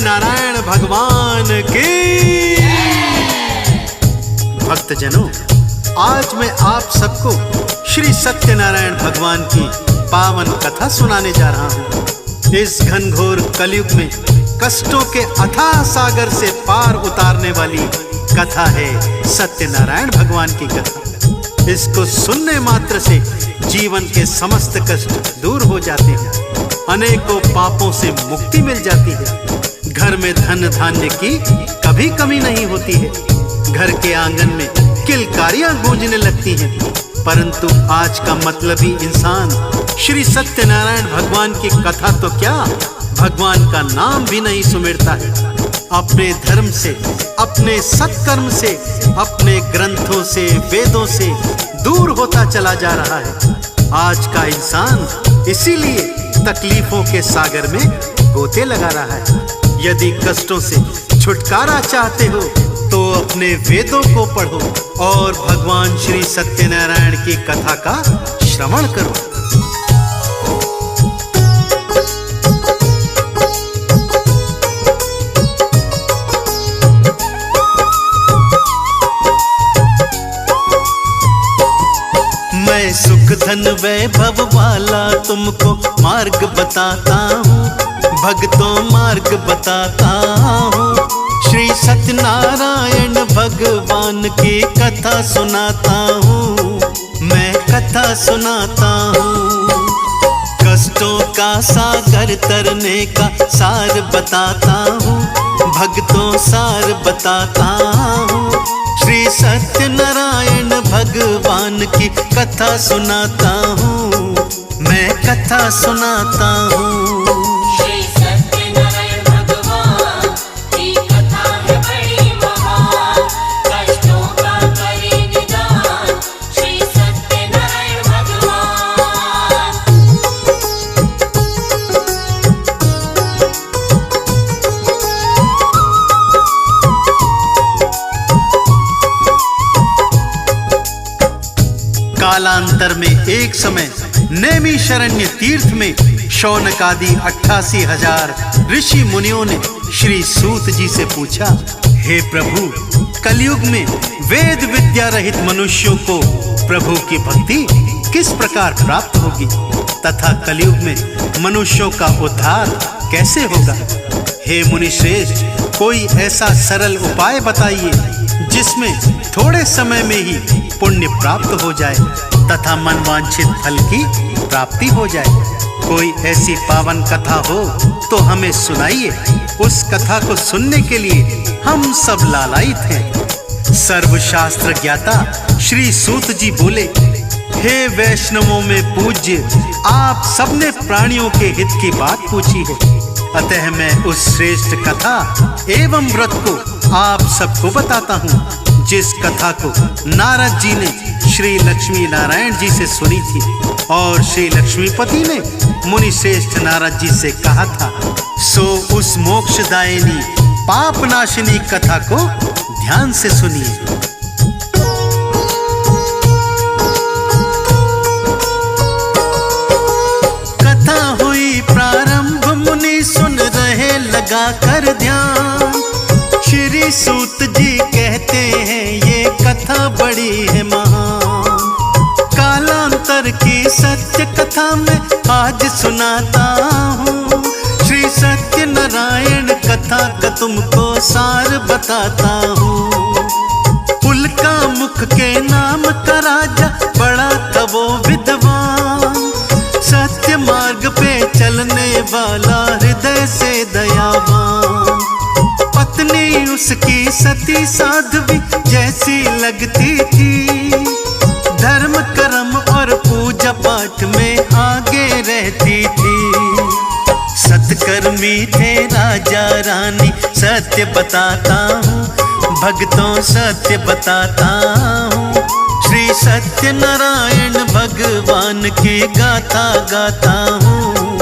सत्यनारायण भगवान की। भक्तजनों, आज मैं आप सबको श्री सत्यनारायण भगवान की पावन कथा सुनाने जा रहा हूँ। इस घनघोर कलयुग में कष्टों के अथाह सागर से पार उतारने वाली कथा है सत्यनारायण भगवान की कथा। इसको सुनने मात्र से जीवन के समस्त कष्ट दूर हो जाते हैं, अनेकों पापों से मुक्ति मिल जाती है, घर में धन धान्य की कभी कमी नहीं होती है, घर के आंगन में किलकारियां गूंजने लगती हैं। परंतु आज का मतलबी इंसान श्री सत्यनारायण भगवान की कथा तो क्या, भगवान का नाम भी नहीं सुमिरता है। अपने धर्म से, अपने सत्कर्म से, अपने ग्रंथों से, वेदों से दूर होता चला जा रहा है। आज का इंसान इसीलिए तकलीफों के सागर में गोते लगा रहा है। यदि कष्टों से छुटकारा चाहते हो तो अपने वेदों को पढ़ो और भगवान श्री सत्यनारायण की कथा का श्रवण करो। मैं सुख धन वैभव वाला तुमको मार्ग बताता हूँ, भक्तों मार्ग बताता हूँ। श्री सत्यनारायण भगवान की कथा सुनाता हूँ, मैं कथा सुनाता हूँ। कष्टों का सागर तरने का सार बताता हूँ, भक्तों सार बताता हूँ। श्री सत्यनारायण भगवान की कथा सुनाता हूँ, मैं कथा सुनाता हूँ। श्री सत्यनारायण भगवान की कथा है बड़ी महान, कष्टों का करे निदान श्री सत्यनारायण भगवान। कालांतर में एक समय नैमिषारण्य तीर्थ में शौनक आदि 88,000 ऋषि मुनियों ने श्री सूत जी से पूछा, हे प्रभु, कलयुग में वेद विद्या रहित मनुष्यों को प्रभु की भक्ति किस प्रकार प्राप्त होगी तथा कलयुग में मनुष्यों का उद्धार कैसे होगा। हे मुनिश्रेष्ठ, कोई ऐसा सरल उपाय बताइए जिसमें थोड़े समय में ही पुण्य प्राप्त हो जाए तथा मनवांछित फल की प्राप्ति हो जाए। कोई ऐसी पावन कथा हो तो हमें सुनाइए। उस कथा को सुनने के लिए हम सब लालायित हैं। सर्वशास्त्र ज्ञाता श्री सूत जी बोले, हे वैष्णवों में पूज्य, आप सबने प्राणियों के हित की बात पूछी है, अतः मैं उस श्रेष्ठ कथा एवं व्रत को आप सबको बताता हूँ जिस कथा को नारद जी ने श्री लक्ष्मी नारायण जी से सुनी थी और श्री लक्ष्मीपति ने मुनि श्रेष्ठ नारद जी से कहा था। सो उस मोक्षदायिनी पापनाशिनी कथा को ध्यान से सुनिए। कथा हुई प्रारंभ, मुनि सुन रहे लगा कर ध्यान। श्री सूत जी कहते हैं ये कथा बड़ी है महान। कालांतर की सत्य कथा मैं आज सुनाता हूँ। श्री सत्यनारायण कथा का तुमको सार बताता हूँ। उल्का मुख के नाम का राजा बड़ा था वो विद्वान, सत्य मार्ग पे चलने वाला हृदय से दयावान। पत्नी उसकी सती साध्वी जैसी लगती थी, धर्म कर्म और पूजा पाठ में आगे रहती थी। सत्कर्मी थे राजा रानी, सत्य बताता हूँ, भक्तों सत्य बताता हूँ। श्री सत्यनारायण भगवान की गाथा गाता हूँ,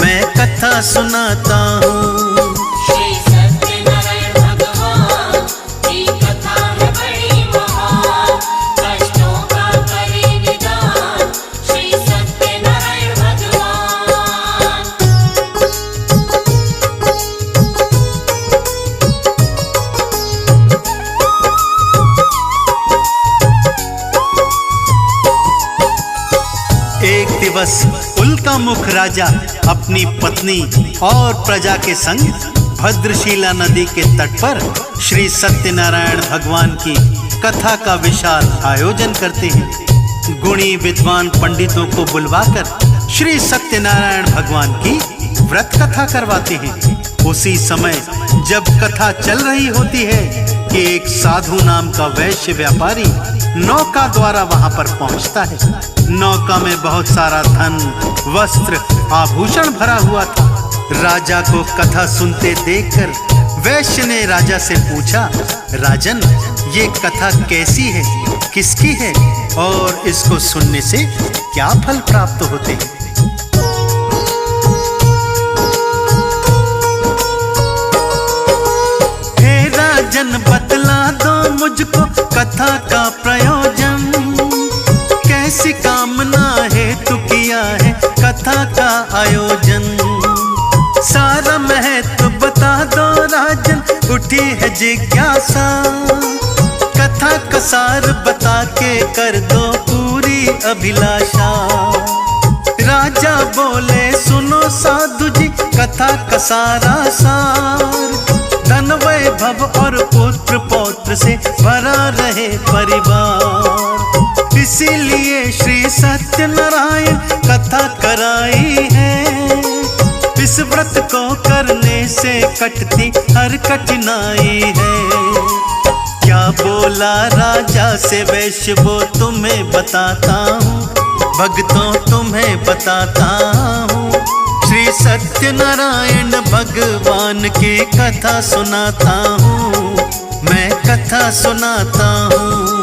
मैं कथा सुनाता हूँ। श्री सत्यनारायण भगवान की कथा है बड़ी महान, कष्टों का करे निदान श्री सत्यनारायण भगवान। दिवस उल्कामुख राजा अपनी पत्नी और प्रजा के संग भद्रशिला नदी के तट पर श्री सत्यनारायण भगवान की कथा का विशाल आयोजन करते हैं। गुणी विद्वान पंडितों को बुलवाकर श्री सत्यनारायण भगवान की व्रत कथा करवाते हैं। उसी समय जब कथा चल रही होती है कि एक साधु नाम का वैश्य व्यापारी नौका द्वारा वहां पर पहुंचता है। नौका में बहुत सारा धन, वस्त्र, आभूषण भरा हुआ था। राजा को कथा सुनते देखकर वैश्य ने राजा से पूछा, राजन, ये कथा कैसी है, किसकी है और इसको सुनने से क्या फल प्राप्त होते हैं? हे राजन, बतला दो मुझको कथा का प्रयोजन, कैसी कामना हेतु किया है कथा का आयोजन। सारा महत्व बता दो राजन, उठी है जिज्ञासा, कथा का सार बता के कर दो पूरी अभिलाषा। राजा बोले, सुनो साधु जी, कथा का सारा सार, धन वैभव और पुत्र पौत्र से भरा रहे परिवार। इसीलिए श्री सत्यनारायण कथा कराई है, इस व्रत को करने से कटती हर कठिनाई है। क्या बोला राजा से वैश्य, वो तुम्हें बताता हूँ, भक्तों तुम्हें बताता हूँ। श्री सत्यनारायण भगवान की कथा सुनाता हूँ, मैं कथा सुनाता हूँ।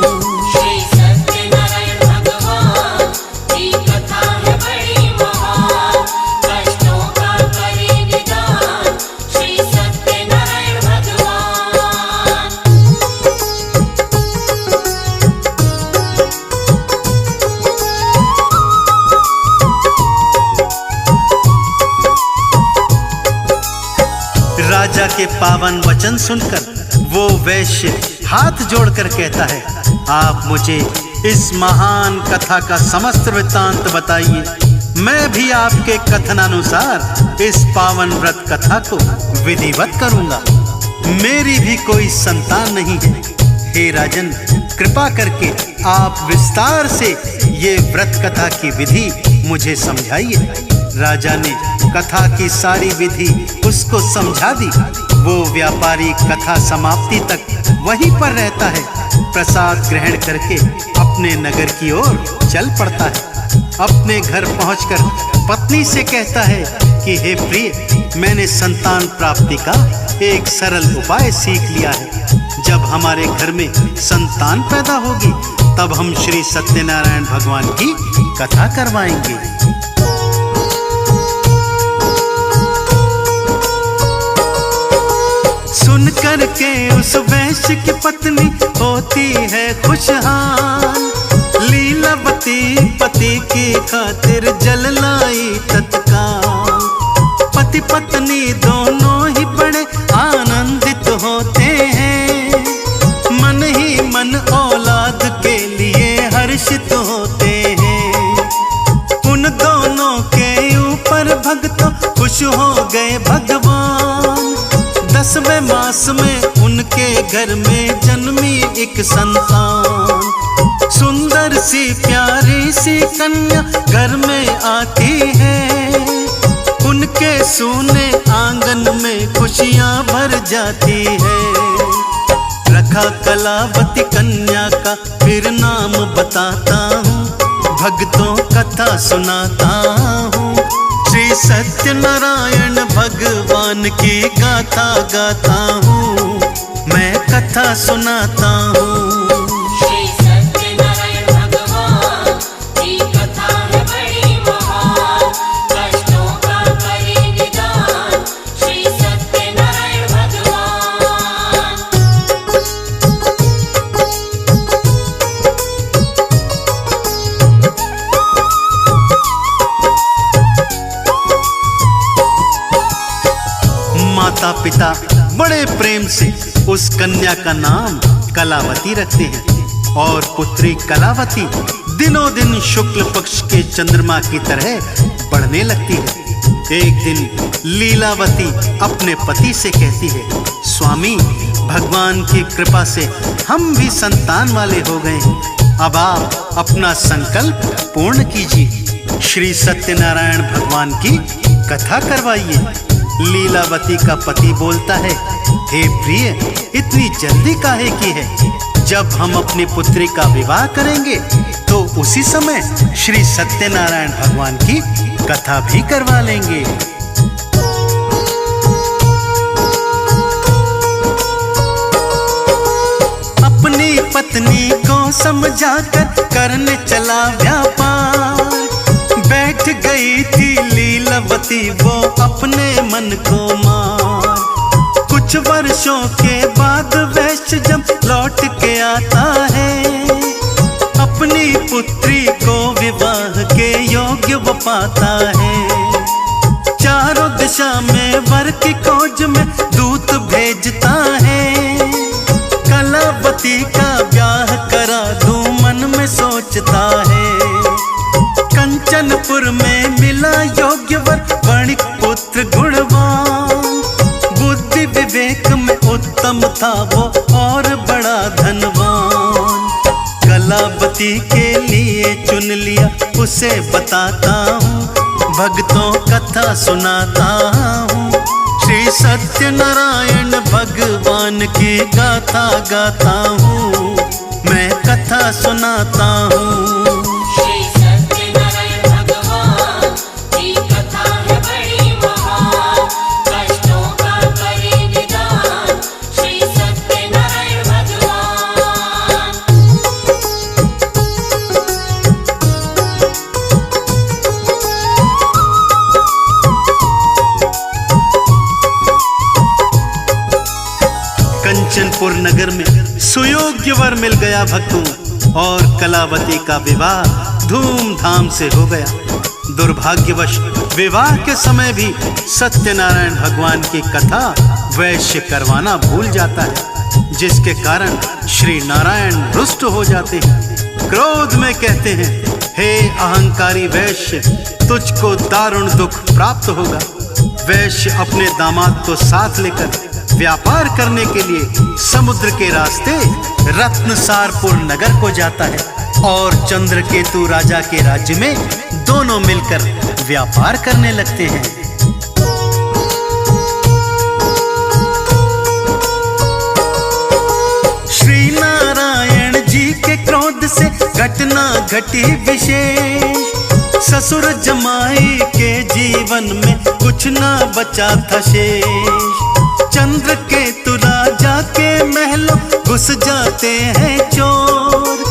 श्री सत्यनारायण भगवान की कथा है बड़ी महान, कष्टों का करे निदान श्री सत्यनारायण भगवान। राजा के पावन वचन सुनकर वो वैश्य हाथ जोड़कर कहता है, आप मुझे इस महान कथा का समस्त वृत्तांत बताइए, मैं भी आपके कथनानुसार इस पावन व्रत कथा को विधिवत करूंगा। मेरी भी कोई संतान नहीं है। हे राजन, कृपा करके आप विस्तार से ये व्रत कथा की विधि मुझे समझाइए। राजा ने कथा की सारी विधि उसको समझा दी। वो व्यापारी कथा समाप्ति तक वहीं पर रहता है। प्रसाद ग्रहण करके अपने नगर की ओर चल पड़ता है। अपने घर पहुंचकर पत्नी से कहता है कि हे प्रिय, मैंने संतान प्राप्ति का एक सरल उपाय सीख लिया है। जब हमारे घर में संतान पैदा होगी तब हम श्री सत्यनारायण भगवान की कथा करवाएंगे। सुन करके उस वैश्य की पत्नी होती है खुशहाल, लीलावती पति की खातिर जल लाई तत्काल। पति पत्नी दोनों ही बड़े आनंदित होते हैं, मन ही मन औलाद के लिए हर्षित होते हैं। उन दोनों के ऊपर भक्तों खुश हो गए भगवान। 10वें मास में उनके घर में जन्मी एक संतान। सुंदर सी प्यारी सी कन्या घर में आती है, उनके सूने आंगन में खुशियां भर जाती है। रखा कलावती कन्या का फिर नाम बताता हूँ, भक्तों कथा सुनाता हूँ। श्री सत्यनारायण भगवान की गाथा गाता हूँ, मैं कथा सुनाता हूँ। श्री सत्यनारायण भगवान की कथा है बड़ी महान, कष्टों का करे निदान श्री सत्यनारायण भगवान। माता पिता बड़े प्रेम से उस कन्या का नाम कलावती रखते हैं और पुत्री कलावती दिनों दिन शुक्ल पक्ष के चंद्रमा की तरह बढ़ने लगती है। एक दिन लीलावती अपने पति से कहती है, स्वामी, भगवान की कृपा से हम भी संतान वाले हो गए हैं। अब आप अपना संकल्प पूर्ण कीजिए। श्री सत्यनारायण भगवान की कथा करवाइए। लीलावती का पति बोलता है, हे प्रिय, इतनी जल्दी काहे की है? जब हम अपनी पुत्री का विवाह करेंगे तो उसी समय श्री सत्यनारायण भगवान की कथा भी करवा लेंगे। अपनी पत्नी को समझाकर करने चला व्यापार। बैठ गई थी लीलावती वो अपने मन को मार। कुछ वर्षों के बाद वैश्य जब लौट के आता है, अपनी पुत्री को विवाह के योग्य वो पाता है। चारों दिशा में वर की खोज में दूत भेजता है। कलावती का ब्याह करा दूं मन में सोचता है। कंचनपुर में मिला योग्य वर, वणिक पुत्र गुणवान। बुद्धि विवेक में उत्तम था वो और बड़ा धनवान। कलावती के लिए चुन लिया उसे बताता हूँ, भक्तों कथा सुनाता हूँ। श्री सत्यनारायण भगवान की गाथा गाता हूँ, मैं कथा सुनाता हूँ। श्री सत्यनारायण भगवान की कथा है बड़ी महान। कष्टों का करे निदान श्री सत्यनारायण भगवान। कंचनपुर नगर में सुयोग्य वर मिल गया भक्तों, और कलावती का विवाह धूमधाम से हो गया। दुर्भाग्यवश विवाह के समय भी सत्यनारायण भगवान की कथा वैश्य करवाना भूल जाता है, जिसके कारण श्री नारायण रुष्ट हो जाते हैं। क्रोध में कहते हैं, हे अहंकारी वैश्य, तुझको दारुण दुख प्राप्त होगा। वैश्य अपने दामाद को साथ लेकर व्यापार करने के लिए समुद्र के रास्ते रत्नसारपुर नगर को जाता है, और चंद्रकेतु राजा के राज्य में दोनों मिलकर व्यापार करने लगते हैं। श्री नारायण जी के क्रोध से घटना घटी विशेष। ससुर जमाई के जीवन में कुछ ना बचा था शेष। चंद्रकेतु राजा के महलों घुस जाते हैं चोर।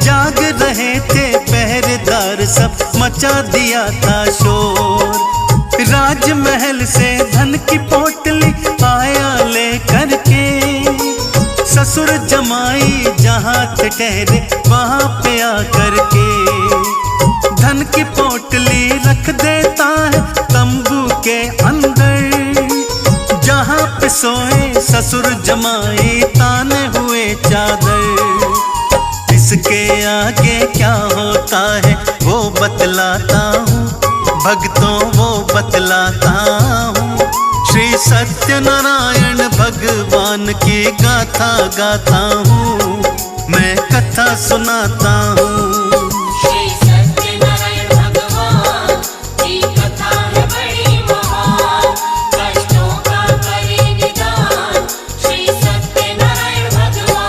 जाग रहे थे पहरेदार, सब मचा दिया था शोर। राजमहल से धन की पोटली आया ले करके। ससुर जमाई जहाँ थे ठहरे वहाँ पे आकर के। धन की पोटली रख देता है तंबू के अंदर। जहाँ पे सोए ससुर जमाई ताने हुए चादर। इसके आगे क्या होता है वो बतलाता हूँ, भक्तों वो बतलाता हूँ। श्री सत्यनारायण भगवान की गाथा गाता हूँ, मैं कथा सुनाता हूँ। श्री सत्यनारायण भगवान की कथा है बड़ी महान। कष्टों का करे निदान श्री सत्यनारायण भगवान।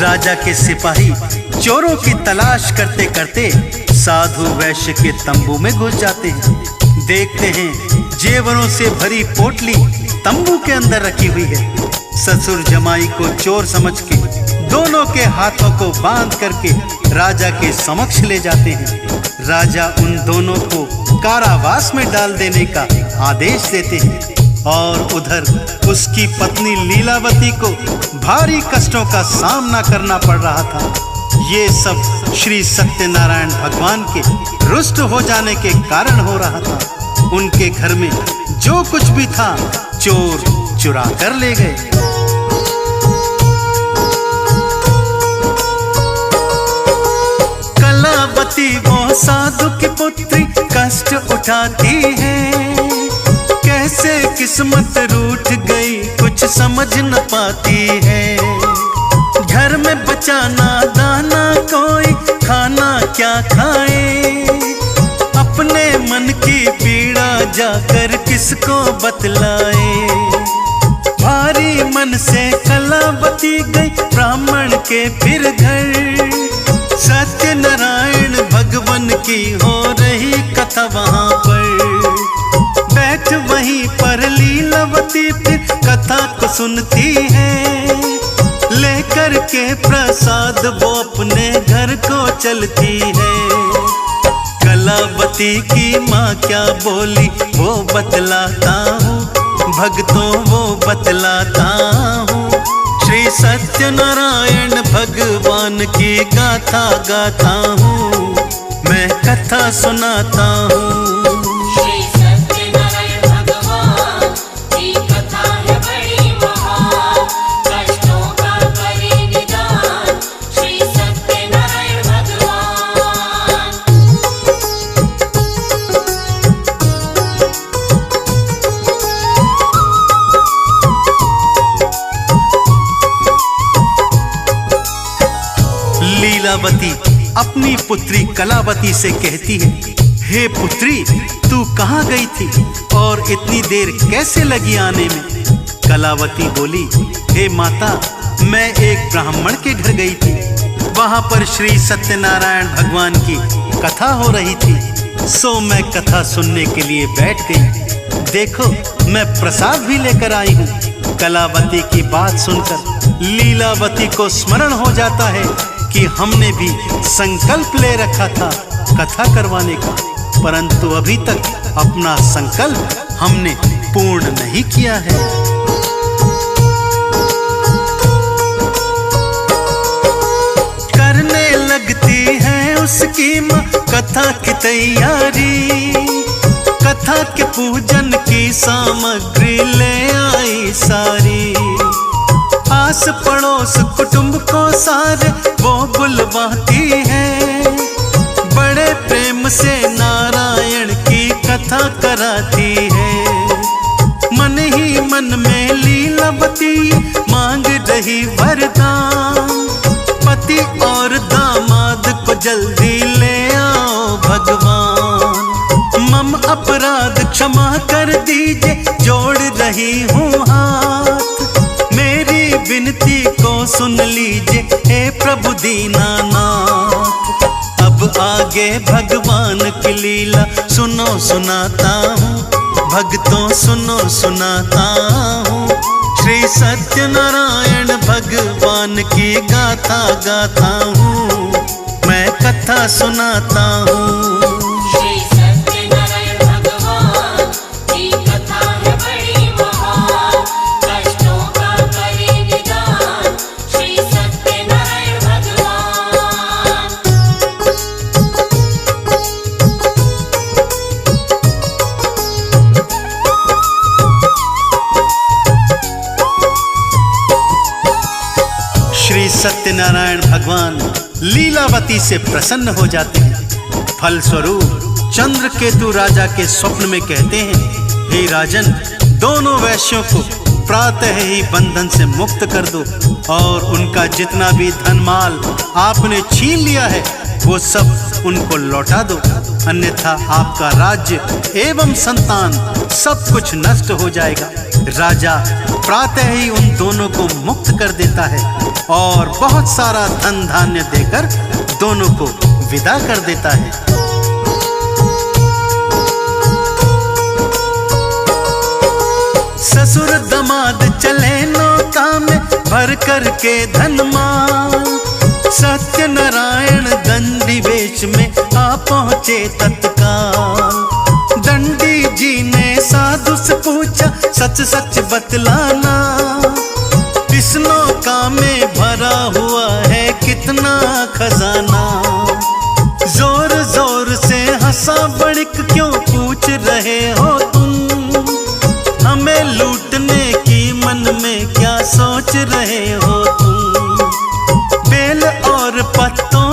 राजा के सिपाही चोरों की तलाश करते करते साधु वैश्य के तंबू में घुस जाते हैं। देखते हैं जेवरों से भरी पोटली तंबू के अंदर रखी हुई है। ससुर जमाई को चोर समझ के दोनों के हाथों को बांध करके राजा के समक्ष ले जाते हैं। राजा उन दोनों को कारावास में डाल देने का आदेश देते हैं, और उधर उसकी पत्नी लीलावती को भारी कष्टों का सामना करना पड़ रहा था। ये सब श्री सत्यनारायण भगवान के रुष्ट हो जाने के कारण हो रहा था। उनके घर में जो कुछ भी था चोर चुरा कर ले गए। कलावती वो साधु की पुत्री कष्ट उठाती है, कैसे किस्मत रूठ गई कुछ समझ न पाती है। घर में बचाना दाना कोई खाना क्या खाए, अपने मन की पीड़ा जाकर किसको बतलाए। भारी मन से कलावती गई ब्राह्मण के फिर घर, सत्यनारायण भगवान की हो रही कथा वहां पर। बैठ वहीं पर लीलावती फिर कथा को सुनती है, लेकर के प्रसाद वो अपने घर को चलती है। कलावती की माँ क्या बोली वो बतलाता हूँ, भक्तों वो बतलाता हूँ। श्री सत्यनारायण भगवान की गाथा गाता हूँ, मैं कथा सुनाता हूँ। श्री सत्यनारायण भगवान की कथा है बड़ी महान, कष्टों का करे निदान श्री सत्यनारायण भगवान। लीलावती अपनी पुत्री कलावती से कहती है, हे पुत्री तू कहाँ गई थी और इतनी देर कैसे लगी आने में। कलावती बोली, हे माता मैं एक ब्राह्मण के घर गई थी, वहां पर श्री सत्यनारायण भगवान की कथा हो रही थी, सो मैं कथा सुनने के लिए बैठ गई। देखो मैं प्रसाद भी लेकर आई हूँ। कलावती की बात सुनकर लीलावती को स्मरण हो जाता है कि हमने भी संकल्प ले रखा था कथा करवाने का, परंतु अभी तक अपना संकल्प हमने पूर्ण नहीं किया है। करने लगती है उसकी माँ कथा की तैयारी, कथा के पूजन की सामग्री ले आई सारी। आस पड़ोस कुटुंब को सारे वो बुलवाती है, बड़े प्रेम से नारायण की कथा कराती है। मन ही मन में लीलावती मांग रही वरदान, पति और दामाद को जल्दी ले आओ भगवान। मम अपराध क्षमा कर दीजिए जोड़ रही हूँ हाथ, मेरी विनती को सुन लीजिए हे प्रभु दीनानाथ। अब आगे भगवान की लीला सुनो सुनाता हूँ, भक्तों सुनो सुनाता हूँ। श्री सत्यनारायण भगवान की गाथा गाता हूँ, मैं कथा सुनाता हूँ। श्री सत्यनारायण भगवान की कथा है बड़ी महान, कष्टों का करे निदान श्री सत्यनारायण भगवान। श्री सत्यनारायण भगवान लीलावती से प्रसन्न हो जाते हैं। फलस्वरूप चंद्रकेतु राजा के स्वप्न में कहते हैं, हे राजन दोनों वैश्यों को प्रातः ही बंधन से मुक्त कर दो और उनका जितना भी धन माल आपने छीन लिया है वो सब उनको लौटा दो, अन्यथा आपका राज्य एवं संतान सब कुछ नष्ट हो जाएगा। राजा प्रातः ही उन दोनों को मुक्त कर देता है और बहुत सारा धन धान्य देकर दोनों को विदा कर देता है। ससुर दमाद चले नौका में भर कर के धन माल, सत्यनारायण दंडी वेश में आ पहुँचे तत्काल। दंडी जी ने साधु से पूछा सच सच बतलाना, इस नौका में भरा हुआ है कितना खजाना।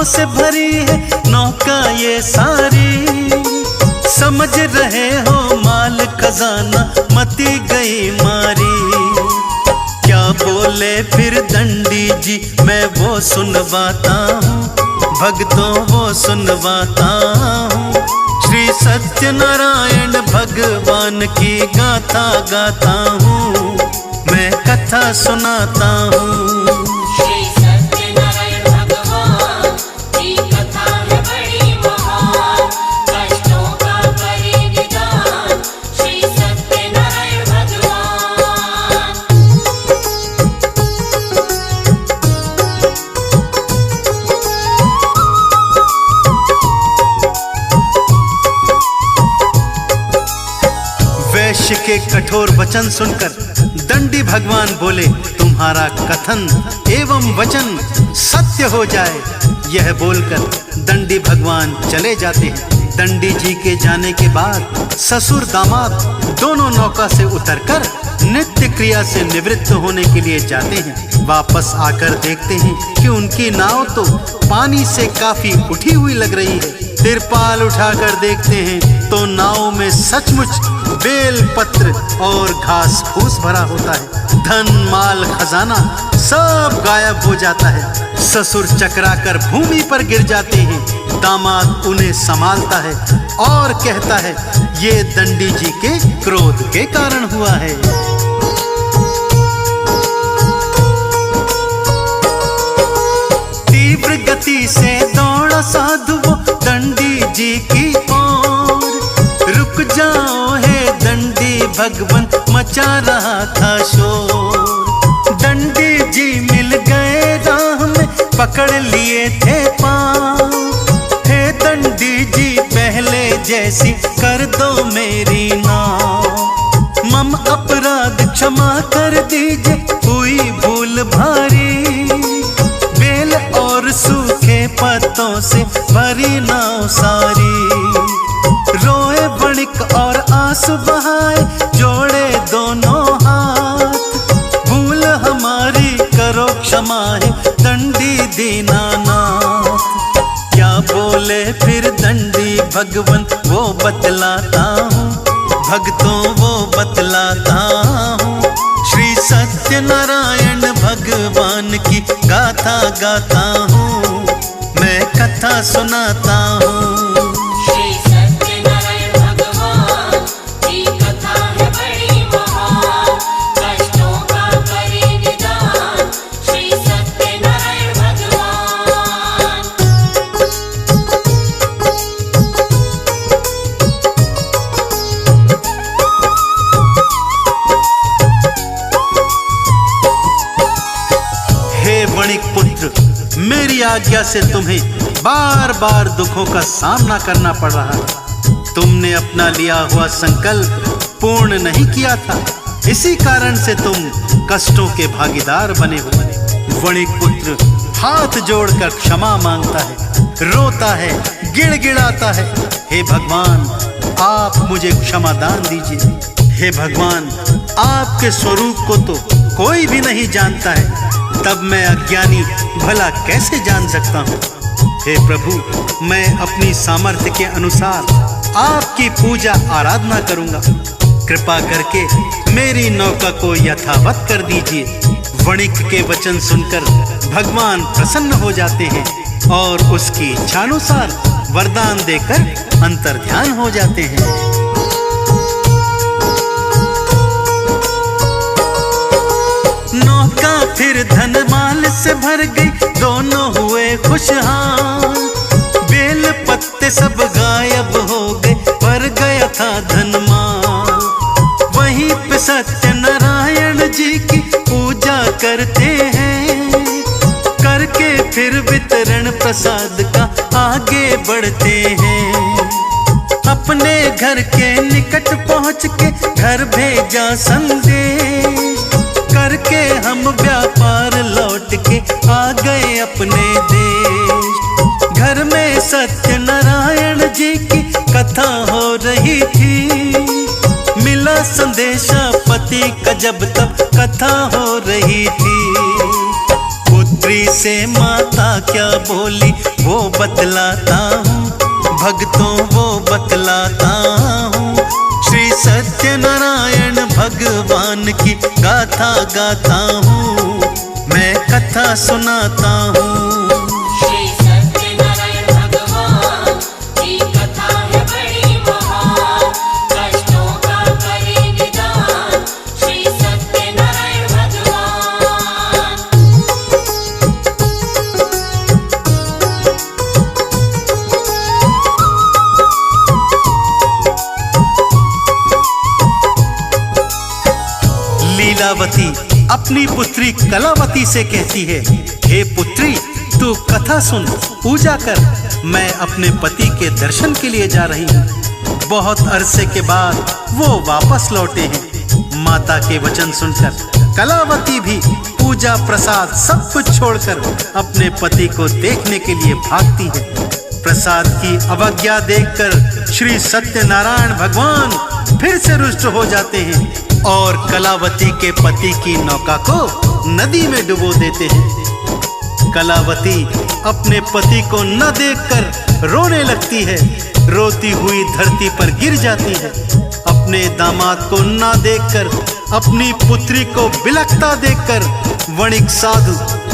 भक्तों से भरी है नौका ये सारी। समझ रहे हो माल खजाना मती गई मारी। क्या बोले फिर दंडी जी मैं वो सुनवाता हूँ, भक्तों वो सुनवाता हूँ। श्री सत्यनारायण भगवान की गाथा गाता हूँ, मैं कथा सुनाता हूँ। श्री सत्यनारायण भगवान की कथा है बड़ी महान, कष्टों का करे निदान श्री सत्यनारायण भगवान। वैश्य के कठोर वचन सुनकर दंडी भगवान बोले, तुम्हारा कथन एवं वचन सत्य हो जाए। यह बोलकर दंडी भगवान चले जाते हैं। दंडी जी के जाने के बाद ससुर दामाद दोनों नौका से उतरकर नित्य क्रिया से निवृत्त होने के लिए जाते हैं। वापस आकर देखते हैं कि उनकी नाव तो पानी से काफी उठी हुई लग रही है। तिरपाल उठाकर देखते हैं तो नाव में सचमुच बेल पत्र और घास फूस भरा होता है। धन माल खजाना सब गायब हो जाता है। ससुर चकराकर भूमि पर गिर जाते हैं। दामाद उन्हें संभालता है और कहता है, ये दंडी जी के क्रोध के कारण हुआ है। तीव्र गति से दौड़ा साधु वो दंडी जी की ओर। रुक जाओ हे दंडी भगवन मचा रहा था शोर। दंडी जी मिल गए राह में पकड़ लिए थे पाँव। हे दंडी जी पहले जैसी कर दो मेरी नाव। मम अपराध क्षमा कर दीजिए हुई भूल भारी। बेल और सूखे पत्तों से भरी नाव सारी। रोए वणिक और आंसू बहाए जोड़े दोनों हाथ। भूल हमारी करो क्षमा है दंडी दीनानाथ। क्या बोले फिर दंडी भगवन वो बतलाता हूँ, भक्तों वो बतलाता हूँ। श्री सत्यनारायण भगवान की गाथा गाता हूँ, मैं कथा सुनाता हूँ। श्री सत्यनारायण भगवान की कथा है बड़ी महान, कष्टों का करे निदान श्री सत्यनारायण भगवान। हे वणिक पुत्र, मेरी आज्ञा से तुम्हें बार बार दुखों का सामना करना पड़ रहा है। तुमने अपना लिया हुआ संकल्प पूर्ण नहीं किया था, इसी कारण से तुम कष्टों के भागीदार बने हो। वणिक पुत्र हाथ जोड़कर क्षमा मांगता है, रोता है, गिड़गिड़ाता है। हे भगवान, आप मुझे क्षमा दान दीजिए। हे भगवान, आपके स्वरूप को तो कोई भी नहीं जानता है, तब मैं अज्ञानी भला कैसे जान सकता हूँ। हे प्रभु, मैं अपनी सामर्थ्य के अनुसार आपकी पूजा आराधना करूँगा। कृपा करके मेरी नौका को यथावत कर दीजिए। वणिक के वचन सुनकर भगवान प्रसन्न हो जाते हैं और उसकी इच्छानुसार वरदान देकर अंतर्ध्यान हो जाते हैं। नौका फिर धन माल से भर गई, दोनों हुए खुशहाल। बेल पत्ते सब गायब हो गए, पर गया था धन माल। वहीं पे सत्यनारायण जी की पूजा करते हैं, करके फिर वितरण प्रसाद का आगे बढ़ते हैं। अपने घर के निकट पहुँच के घर भेजा संदेश, करके हम व्यापार लौट के आ गए अपने देश। घर में सत्यनारायण जी की कथा हो रही थी, मिला संदेशा पति का जब तब कथा हो रही थी। पुत्र पुत्री से माता क्या बोली वो बतलाता हूँ, भक्तों वो बतलाता हूँ। श्री सत्यनारायण भगवान की गाथा गाता हूँ, मैं कथा सुनाता हूँ। श्री सत्यनारायण भगवान की कथा है बड़ी महान, कष्टों का करे निदान श्री सत्यनारायण भगवान। लीलावती अपनी पुत्री कलावती से कहती है, हे पुत्री तू कथा सुन, पूजा कर, मैं अपने पति के दर्शन के लिए जा रही हूँ। बहुत अरसे के बाद वो वापस लौटे हैं। माता के वचन सुनकर कलावती भी पूजा प्रसाद सब कुछ छोड़कर अपने पति को देखने के लिए भागती है। प्रसाद की अवज्ञा देखकर श्री सत्यनारायण भगवान फिर से रुष्ट हो जाते हैं और कलावती के पति की नौका को नदी में डुबो देते हैं। कलावती अपने पति को न देखकर रोने लगती है, रोती हुई धरती पर गिर जाती है। अपने दामाद को न देखकर, अपनी पुत्री को बिलखता देखकर वणिक साधु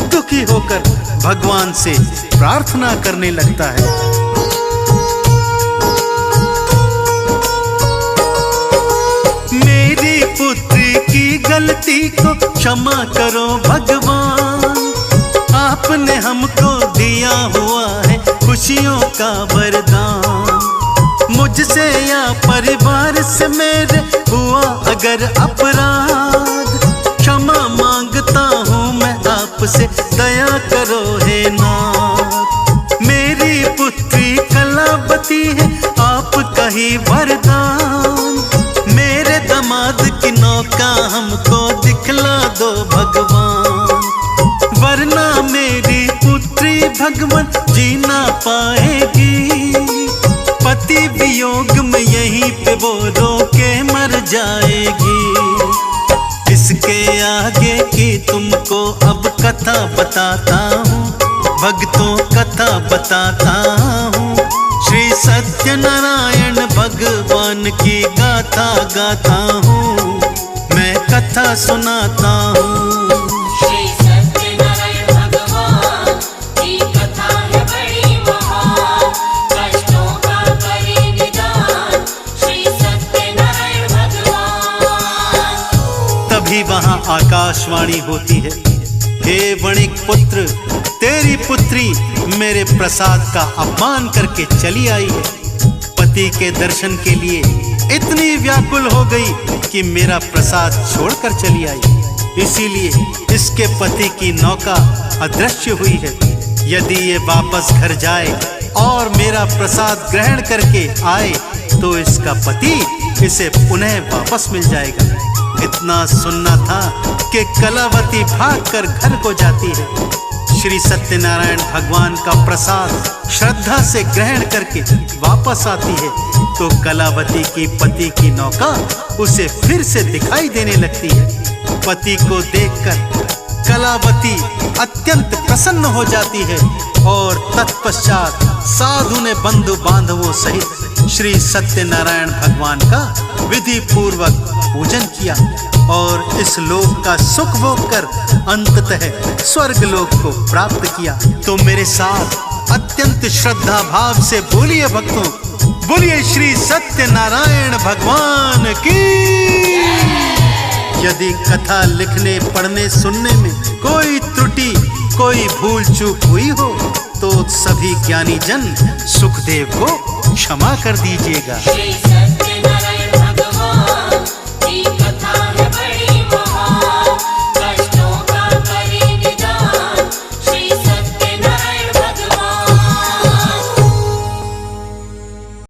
दुखी होकर भगवान से प्रार्थना करने लगता है। मेरी पुत्री की गलती को क्षमा करो भगवान, आपने हमको दिया हुआ है खुशियों का वरदान। मुझसे या परिवार से मेरे हुआ अगर अपराध, क्षमा मांगता हूँ मैं आपसे, दया करो हे नाथ। मेरी पुत्री कलावती है आपका ही वरदान, मेरे दामाद की नौका हमको दिखला दो भगवान, वरना मेरी पुत्री भगवान जी ना पाएगी। पति वियोग में यहीं पे वो रो के मर जाएगी। इसके आगे की तुमको अब कथा बताता हूँ, भक्तों कथा बताता हूँ। श्री सत्यनारायण भगवान की गाथा गाता हूँ, मैं कथा सुनाता हूँ। श्री सत्यनारायण भगवान की कथा है बड़ी महान, कष्टों का करे निदान श्री सत्यनारायण भगवान। तभी वहां आकाशवाणी होती है, हे वणिक पुत्र, तेरी पुत्री मेरे प्रसाद का अपमान करके चली आई है। पति के दर्शन के लिए इतनी व्याकुल हो गई कि मेरा प्रसाद छोड़कर चली आई। इसीलिए इसके पति की नौका अदृश्य हुई है। यदि ये वापस घर जाए और मेरा प्रसाद ग्रहण करके आए तो इसका पति इसे पुनः वापस मिल जाएगा। इतना सुनना था कि कलावती भागकर घर को जाती है। श्री सत्यनारायण भगवान का प्रसाद श्रद्धा से ग्रहण करके वापस आती है तो कलावती की पति की नौका उसे फिर से दिखाई देने लगती है। पति को देखकर कलावती अत्यंत प्रसन्न हो जाती है और तत्पश्चात साधु ने बंधु बांधवों सहित श्री सत्यनारायण भगवान का विधि पूर्वक पूजन किया और इस लोक का सुख भोग कर अंततः स्वर्ग लोक को प्राप्त किया। तो मेरे साथ अत्यंत श्रद्धा भाव से बोलिए भक्तों, बोलिए श्री सत्यनारायण भगवान की। यदि कथा लिखने पढ़ने सुनने में कोई त्रुटि कोई भूल चूक हुई हो तो सभी ज्ञानी जन सुखदेव को क्षमा कर दीजिएगा। श्री